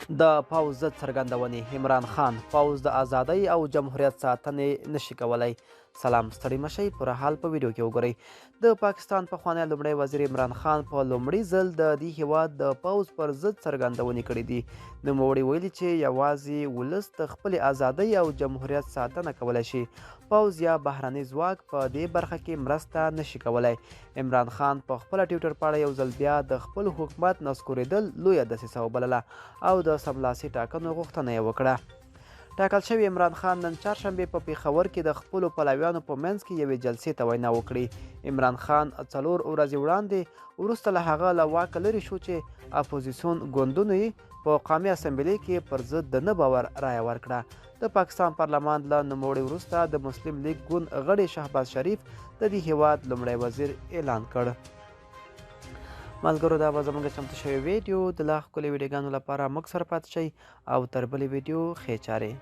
د پوځ ضد څرګندونې عمران خان پوځ د ازادۍ او جمهوریت ساتنې نشي کولی. سلام ستړي مشئ، پوره حال په ویډیو کې وګورئ. د پاکستان پخوانی لومړی وزیر عمران خان په لومړي ځل د دې هیواد د پوځ پر ضد څرګندونې کړې دي. نوموړي ویلي چې یوازې ولس د خپلې ازادۍ او جمهوریت ساتنه کولی شي. پوځ یا بهرنی ځواک په دې برخه کې مرسته نشي کولی. عمران خان په خپله ټویټر پاڼه یو ځل بیا د خپل حکومت نسکورېدل لویه دسیسه وبلله او د سملاسي ټاکنو غوښتنه یې وکړه. ټاکل شوی عمران خان نن چهارشنبې په پېښور کې د خپلو پلویانو په منځ کې یوې جلسې ته وینا وکړې. عمران خان 4 ورځې وړاندې وروسته له هغه له واکه لرې شو چې اپوزیسیون ګوندونو یې په قومي اسمبلۍ کې پر ضد د نه باور رایه ورکړه. د پاکستان پارلمان له نوموړي وروسته د مسلم لیگ ګوند غړي شهباز شریف د دې هیواد لومړی وزیر اعلان کړ. ملګرو، دا به زموږ چمتو شوی ویډیو د لا ښکلې ویډیوګانو لپاره موږ سره پاتې شئ او تر بلې ویډیو ښې چارې.